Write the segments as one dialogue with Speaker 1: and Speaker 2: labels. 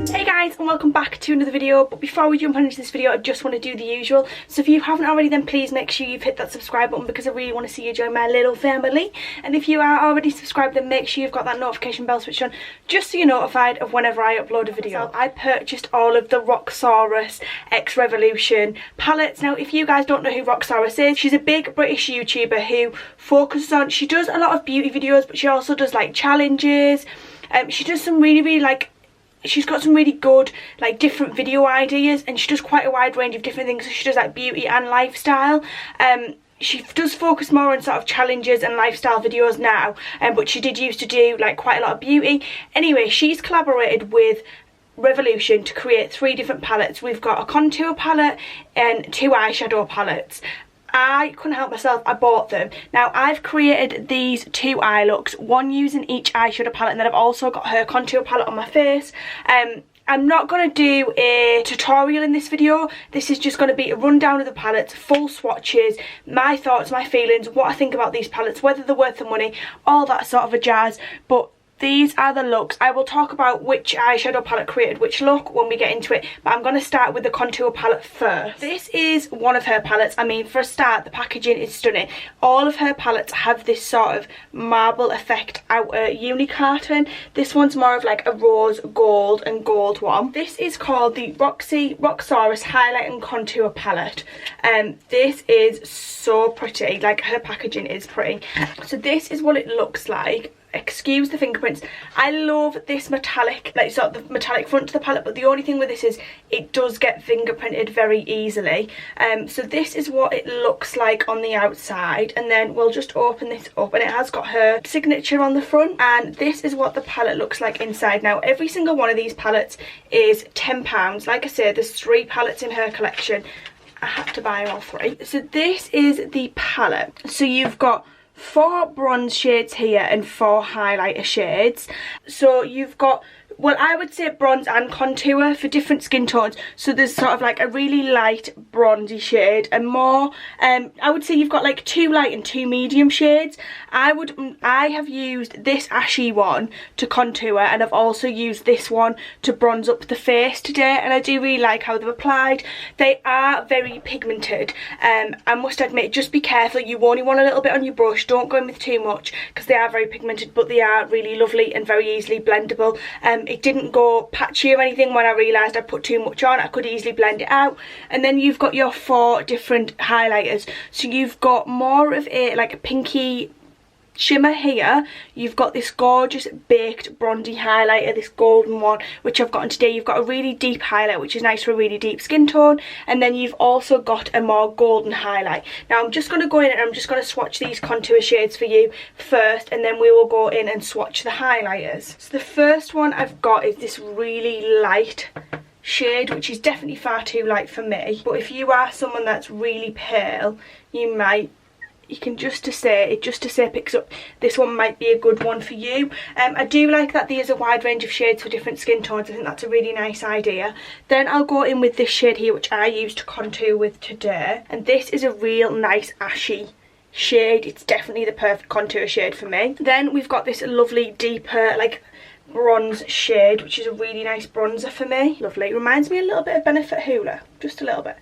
Speaker 1: Hey guys, and welcome back to another video. But before we jump into this video, I just want to do the usual. So if you haven't already, then please make sure you've hit that subscribe button, because I really want to see you join my little family. And if you are already subscribed, then make sure you've got that notification bell switched on, just so you're notified of whenever I upload a video. I purchased all of the Roxxsaurus X Revolution palettes. Now, if you guys don't know who Roxxsaurus is, she's a big British YouTuber who focuses on, she does a lot of beauty videos, but she also does like challenges. She does some really like, she's got some really good like different video ideas, and she does quite a wide range of different things. So she does like beauty and lifestyle. She does focus more on sort of challenges and lifestyle videos now, but she did used to do like quite a lot of beauty. Anyway, she's collaborated with Revolution to create 3 different palettes. We've got a contour palette and 2 eyeshadow palettes. I couldn't help myself, I bought them. Now, I've created these 2 eye looks, one using each eyeshadow palette, and then I've also got her contour palette on my face. I'm not going to do a tutorial in this video. This is just going to be a rundown of the palettes, full swatches, my thoughts, my feelings, what I think about these palettes, whether they're worth the money, all that sort of a jazz. But these are the looks. I will talk about which eyeshadow palette created which look when we get into it, but I'm going to start with the contour palette first. This is one of her palettes. I mean, for a start, the packaging is stunning. All of her palettes have this sort of marble effect outer uni carton. This one's more of like a rose gold and gold one. This is called the Roxxsaurus Highlight and Contour Palette. This is so pretty. Like, her packaging is pretty. So this is what it looks like. Excuse the fingerprints. I love this metallic, like sort of the metallic front to the palette, but the only thing with this is it does get fingerprinted very easily. So this is what it looks like on the outside, and then we'll just open this up, and it has got her signature on the front, and this is what the palette looks like inside. Now, every single one of these palettes is £10. Like I said, there's 3 palettes in her collection. I had to buy all 3. So this is the palette. So you've got 4 bronze shades here and 4 highlighter shades. So you've got, well, I would say bronze and contour for different skin tones. So there's sort of like a really light bronzy shade and more, I would say you've got like 2 light and 2 medium shades. I have used this ashy one to contour, and I've also used this one to bronze up the face today, and I do really like how they're applied. They are very pigmented. I must admit, just be careful. You only want a little bit on your brush. Don't go in with too much, because they are very pigmented, but they are really lovely and very easily blendable. It didn't go patchy or anything. When I realised I put too much on, I could easily blend it out. And then you've got your 4 different highlighters. So you've got more of a like a pinky shimmer here. You've got this gorgeous baked bronzy highlighter, this golden one, which I've gotten today. You've got a really deep highlight, which is nice for a really deep skin tone, and then you've also got a more golden highlight. Now I'm just going to go in and I'm just going to swatch these contour shades for you first, and then we will go in and swatch the highlighters. So the first one I've got is this really light shade, which is definitely far too light for me, but if you are someone that's really pale, you can just to say picks up, this one might be a good one for you. I do like that there's a wide range of shades for different skin tones. I think that's a really nice idea. Then I'll go in with this shade here, which I used to contour with today, and this is a real nice ashy shade. It's definitely the perfect contour shade for me. Then we've got this lovely deeper like bronze shade, which is a really nice bronzer for me. Lovely. It reminds me a little bit of Benefit Hoola, just a little bit.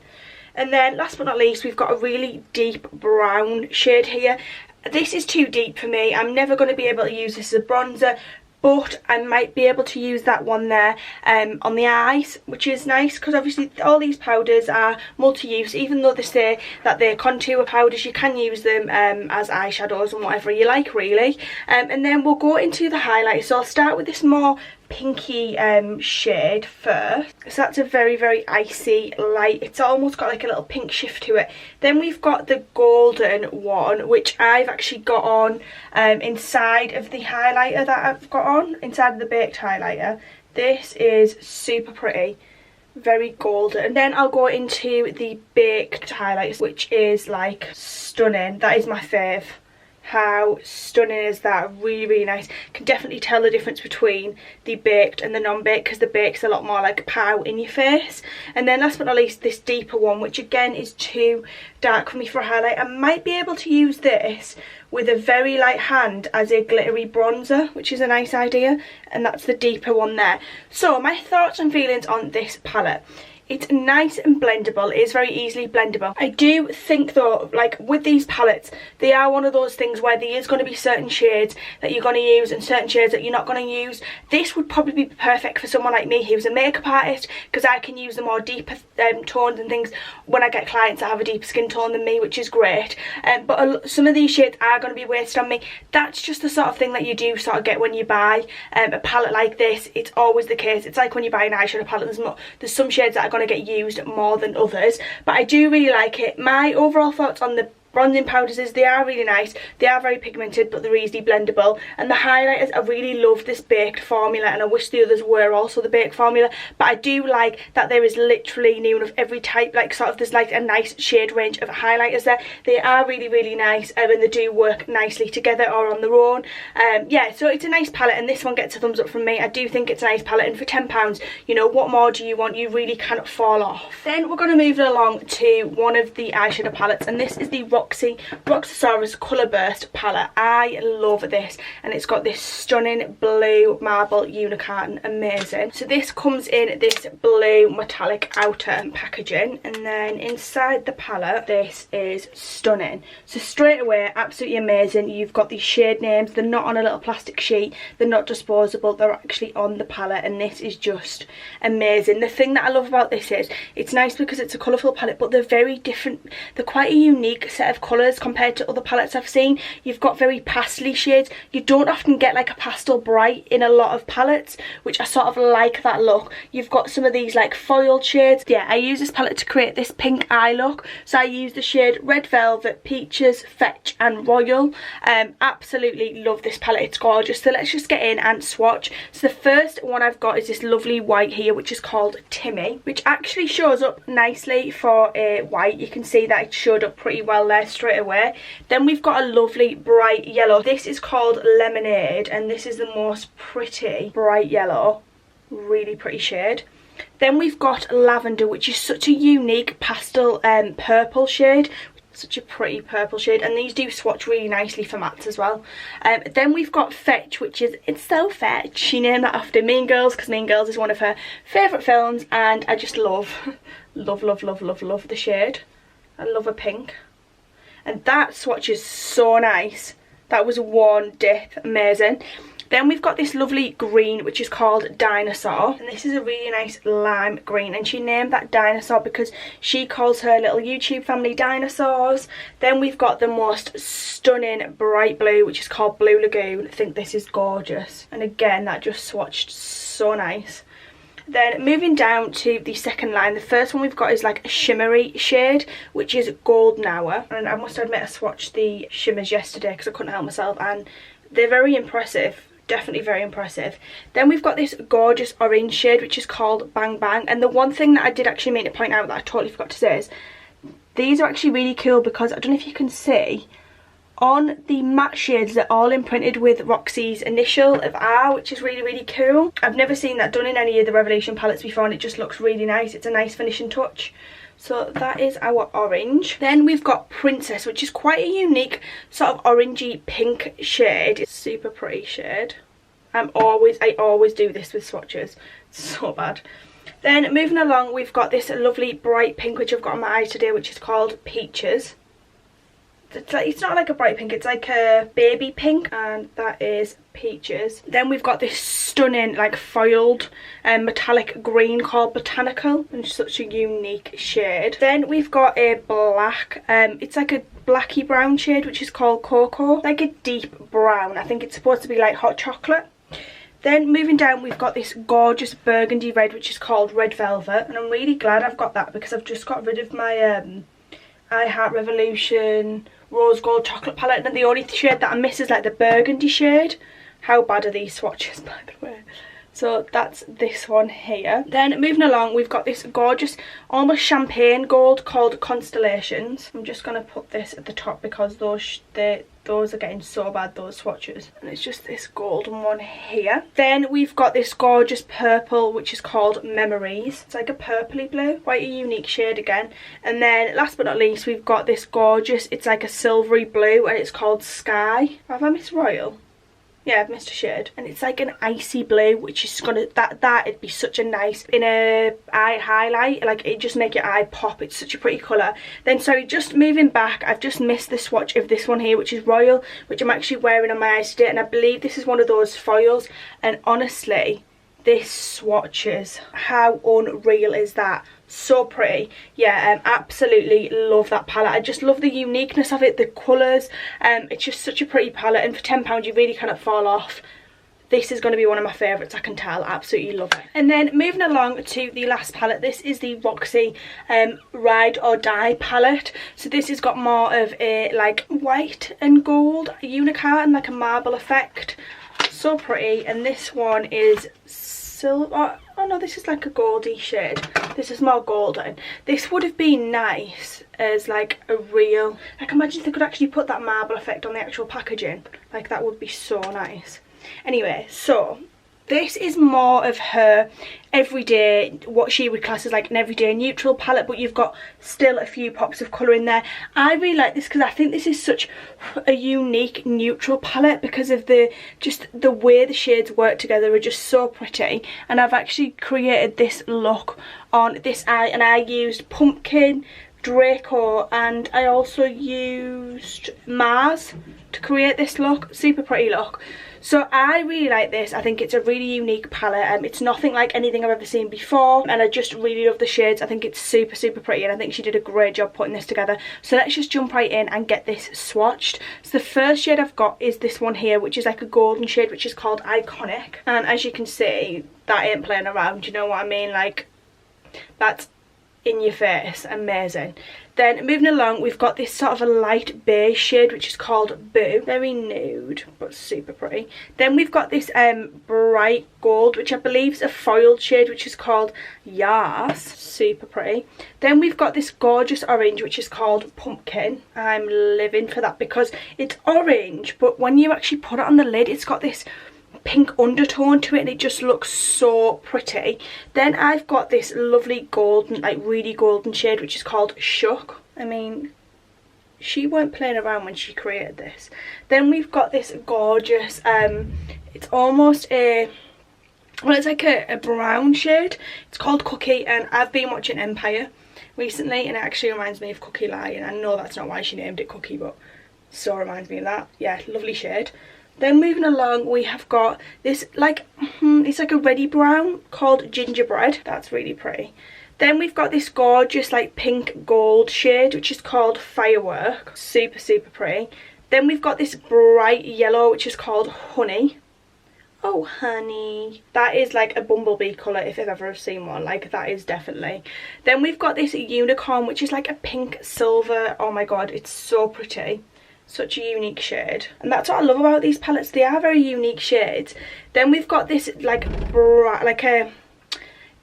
Speaker 1: And then last but not least, we've got a really deep brown shade here. This is too deep for me. I'm never going to be able to use this as a bronzer, but I might be able to use that one there on the eyes, which is nice, because obviously all these powders are multi-use. Even though they say that they're contour powders, you can use them as eyeshadows and whatever you like, really. And then we'll go into the highlighter. So I'll start with this more pinky shade first. So that's a very icy light. It's almost got like a little pink shift to it. Then we've got the golden one, which I've actually got on inside of the highlighter that I've got on, inside of the baked highlighter. This is super pretty, very golden. And then I'll go into the baked highlighter, which is like stunning. That is my fave. How stunning is that? Really, really nice. Can definitely tell the difference between the baked and the non-baked, because the baked's a lot more like pow in your face. And then last but not least, this deeper one, which again is too dark for me for a highlight. I might be able to use this with a very light hand as a glittery bronzer, which is a nice idea. And that's the deeper one there. So my thoughts and feelings on this palette. It's nice and blendable. It is very easily blendable. I do think though, like with these palettes, they are one of those things where there is going to be certain shades that you're going to use and certain shades that you're not going to use. This would probably be perfect for someone like me who's a makeup artist, because I can use the more deeper tones and things when I get clients that have a deeper skin tone than me, which is great. But some of these shades are going to be wasted on me. That's just the sort of thing that you do sort of get when you buy a palette like this. It's always the case. It's like when you buy an eyeshadow palette, there's some shades that are going to get used more than others, but I do really like it. My overall thoughts on the bronzing powders is they are really nice. They are very pigmented, but they're easily blendable. And the highlighters, I really love this baked formula, and I wish the others were also the baked formula. But I do like that there is literally neon of every type, like sort of there's like a nice shade range of highlighters there. They are really, really nice, and they do work nicely together or on their own. Yeah, so it's a nice palette, and this one gets a thumbs up from me. I do think it's a nice palette, and for £10, you know, what more do you want? You really cannot fall off. Then we're going to move along to one of the eyeshadow palettes, and this is the Roxxsaurus Colour Burst palette. I love this, and it's got this stunning blue marble unicorn. Amazing. So this comes in this blue metallic outer packaging, and then inside the palette this is stunning. So straight away, absolutely amazing. You've got these shade names. They're not on a little plastic sheet, they're not disposable, they're actually on the palette, and this is just amazing. The thing that I love about this is it's nice because it's a colourful palette, but they're very different. They're quite a unique set of colours compared to other palettes I've seen. You've got very pastely shades. You don't often get like a pastel bright in a lot of palettes, which I sort of like that look. You've got some of these like foiled shades. Yeah, I use this palette to create this pink eye look. So I use the shade Red Velvet, Peaches, Fetch and Royal. Absolutely love this palette. It's gorgeous. So let's just get in and swatch. So the first one I've got is this lovely white here, which is called Timmy, which actually shows up nicely for a white. You can see that it showed up pretty well there straight away. Then we've got a lovely bright yellow. This is called Lemonade, and this is the most pretty bright yellow. Really pretty shade. Then we've got Lavender, which is such a unique pastel purple shade. Such a pretty purple shade, and these do swatch really nicely for mattes as well. Then we've got Fetch, which is It's So Fetch. She named that after Mean Girls, because Mean Girls is one of her favourite films, and I just love the shade. I love a pink, and that swatch is so nice. That was one dip, amazing. Then we've got this lovely green, which is called Dinosaur, and this is a really nice lime green, and she named that Dinosaur because she calls her little YouTube family dinosaurs. Then we've got the most stunning bright blue, which is called Blue Lagoon. I think this is gorgeous, and again that just swatched so nice. Then moving down to the second line, the first one we've got is like a shimmery shade, which is Golden Hour, and I must admit I swatched the shimmers yesterday because I couldn't help myself, and they're very impressive. Definitely very impressive. Then we've got this gorgeous orange shade, which is called Bang Bang, and the one thing that I did actually mean to point out that I totally forgot to say is these are actually really cool, because I don't know if you can see on the matte shades they're all imprinted with Roxi's initial of R, which is really, really cool. I've never seen that done in any of the Revelation palettes before, and it just looks really nice. It's a nice finishing touch. So that is our orange. Then we've got Princess, which is quite a unique sort of orangey pink shade. It's a super pretty shade. I always do this with swatches. It's so bad. Then moving along, we've got this lovely bright pink, which I've got on my eyes today, which is called Peaches. It's not like a bright pink, it's like a baby pink, and that is Peaches. Then we've got this stunning like foiled metallic green called Botanical, and such a unique shade. Then we've got a black, it's like a blacky brown shade, which is called Cocoa, like a deep brown. I think it's supposed to be like hot chocolate. Then moving down, we've got this gorgeous burgundy red, which is called Red Velvet, and I'm really glad I've got that because I've just got rid of my I Heart Revolution rose gold chocolate palette, and the only shade that I miss is like the burgundy shade. How bad are these swatches, by the way? So that's this one here. Then moving along, we've got this gorgeous almost champagne gold called Constellations. I'm just going to put this at the top because those are getting so bad, those swatches. And it's just this golden one here. Then we've got this gorgeous purple, which is called Memories. It's like a purpley blue, quite a unique shade again. And then last but not least, we've got this gorgeous, it's like a silvery blue, and it's called Sky. Have I missed Royal? Yeah, I've missed a shade. And it's like an icy blue, which is gonna, that'd be such a nice inner eye highlight. Like, it just make your eye pop. It's such a pretty colour. Then, sorry, just moving back, I've just missed the swatch of this one here, which is Royal, which I'm actually wearing on my eyes today. And I believe this is one of those foils. And honestly, this swatches, how unreal is that? So pretty. Yeah, absolutely love that palette. I just love the uniqueness of it, the colours. It's just such a pretty palette, and for £10 you really cannot fall off. This is going to be one of my favourites, I can tell. Absolutely love it. And then moving along to the last palette, this is the Roxi Ride or Die palette. So this has got more of a like white and gold unicorn, like a marble effect. So pretty. And this one is silver. Oh no, this is like a goldy shade. This is more golden. This would have been nice as like a real, like, imagine if they could actually put that marble effect on the actual packaging. Like, that would be so nice. Anyway, so this is more of her everyday, what she would class as like an everyday neutral palette, but you've got still a few pops of colour in there. I really like this because I think this is such a unique neutral palette because of just the way the shades work together are just so pretty. And I've actually created this look on this eye, and I used Pumpkin, Draco, and I also used Mars to create this look. Super pretty look. So I really like this. I think it's a really unique palette. It's nothing like anything I've ever seen before, and I just really love the shades. I think it's super, super pretty, and I think she did a great job putting this together. So let's just jump right in and get this swatched. So the first shade I've got is this one here, which is like a golden shade, which is called Iconic. And as you can see, that ain't playing around, you know what I mean? Like, that's in your face. Amazing. Then moving along, we've got this sort of a light beige shade, which is called Boo. Very nude, but super pretty. Then we've got this bright gold, which I believe is a foiled shade, which is called Yas. Super pretty. Then we've got this gorgeous orange, which is called Pumpkin. I'm living for that because it's orange, but when you actually put it on the lid, it's got this pink undertone to it, and it just looks so pretty. Then I've got this lovely golden, like really golden shade, which is called Shook. I mean, she weren't playing around when she created this. Then we've got this gorgeous, it's almost a, well, it's like a brown shade. It's called Cookie, and I've been watching Empire recently, and it actually reminds me of Cookie Lion. I know that's not why she named it Cookie, but so reminds me of that. Yeah, lovely shade. Then moving along, we have got this like, it's like a reddy brown called Gingerbread. That's really pretty. Then we've got this gorgeous like pink gold shade, which is called Firework. Super, super pretty. Then we've got this bright yellow, which is called Honey. Oh, honey. That is like a bumblebee colour if I've ever seen one. Like, that is definitely. Then we've got this unicorn, which is like a pink silver. Oh my god, it's so pretty. Such a unique shade, and that's what I love about these palettes. They are very unique shades. Then we've got this like bright, like a,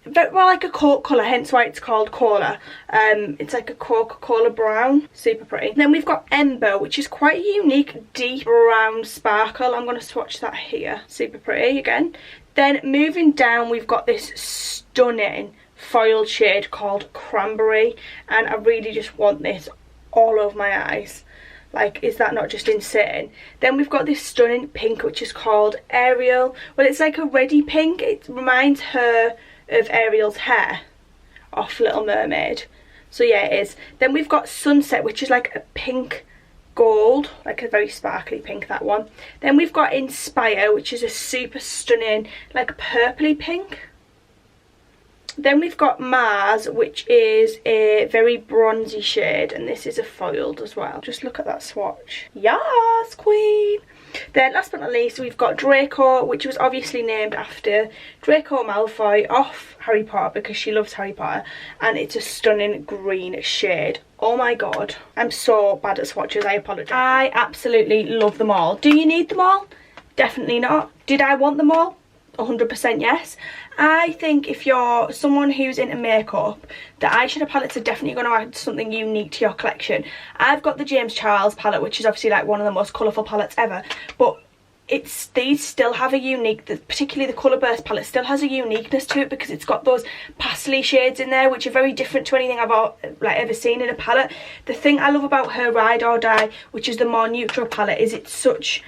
Speaker 1: well, like a Coke colour, hence why it's called Cola. It's like a Coca-Cola brown. Super pretty. Then we've got Ember, which is quite a unique deep brown sparkle. I'm going to swatch that here. Super pretty again. Then moving down, we've got this stunning foiled shade called Cranberry, and I really just want this all over my eyes. Like, is that not just insane? Then we've got this stunning pink, which is called Ariel. Well, it's like a reddy pink. It reminds her of Ariel's hair off Little Mermaid. So yeah, it is. Then we've got Sunset, which is like a pink gold, like a very sparkly pink, that one. Then we've got Inspire, which is a super stunning, like purpley pink. Then we've got Mars, which is a very bronzy shade, and this is a foiled as well. Just look at that swatch. Yes, queen! Then last but not least, we've got Draco, which was obviously named after Draco Malfoy off Harry Potter because she loves Harry Potter, and it's a stunning green shade. Oh my god, I'm so bad at swatches, I apologise. I absolutely love them all. Do you need them all? Definitely not. Did I want them all? 100% yes. I think if you're someone who's into makeup, the eyeshadow palettes are definitely going to add something unique to your collection. I've got the James Charles palette, which is obviously like one of the most colourful palettes ever, but these still have a unique, particularly the Colour Burst palette still has a uniqueness to it, because it's got those pastel shades in there which are very different to anything I've ever seen in a palette. The thing I love about her Ride or Die, which is the more neutral palette, is it's such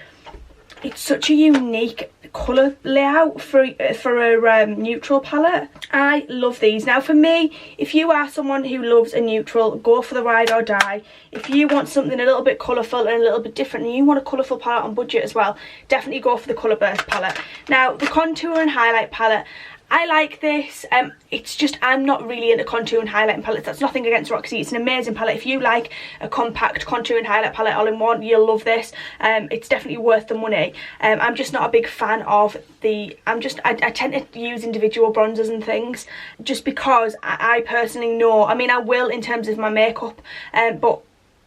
Speaker 1: a unique colour layout for a neutral palette. I love these. Now for me, if you are someone who loves a neutral, go for the Ride or Die. If you want something a little bit colourful and a little bit different, and you want a colourful palette on budget as well, definitely go for the Colour Burst palette. Now the contour and highlight palette, I like this. It's just I'm not really into contour and highlighting palettes. That's nothing against Roxi. It's an amazing palette. If you like a compact contour and highlight palette all in one, you'll love this. It's definitely worth the money. I'm just not a big fan of the... I tend to use individual bronzers and things just because I personally know... I mean, I will in terms of my makeup, but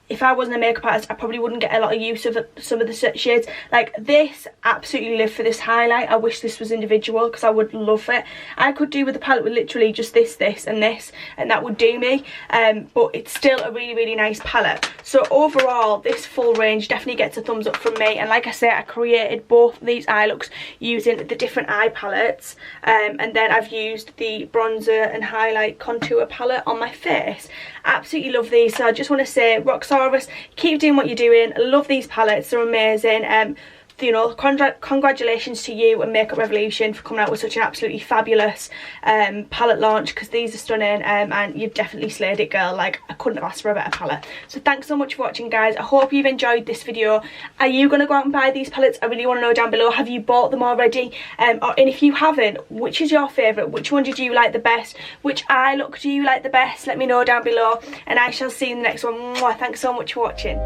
Speaker 1: if I wasn't a makeup artist, I probably wouldn't get a lot of use of some of the shades. Like this, absolutely live for this highlight. I wish this was individual because I would love it. I could do with the palette with literally just this, and this, and that would do me. But it's still a really, really nice palette. So overall, this full range definitely gets a thumbs up from me. And like I said, I created both of these eye looks using the different eye palettes. And then I've used the bronzer and highlight contour palette on my face. Absolutely love these. So I just want to say, Roxxsaurus, keep doing what you're doing. I love these palettes, they're amazing. You know, congratulations to you and Makeup Revolution for coming out with such an absolutely fabulous palette launch, because these are stunning, and you've definitely slayed it, girl. Like, I couldn't have asked for a better palette. So thanks so much for watching, guys. I hope you've enjoyed this video. Are you going to go out and buy these palettes? I really want to know down below. Have you bought them already? And if you haven't, which is your favourite? Which one did you like the best? Which eye look do you like the best? Let me know down below, and I shall see you in the next one. Mwah. Thanks so much for watching.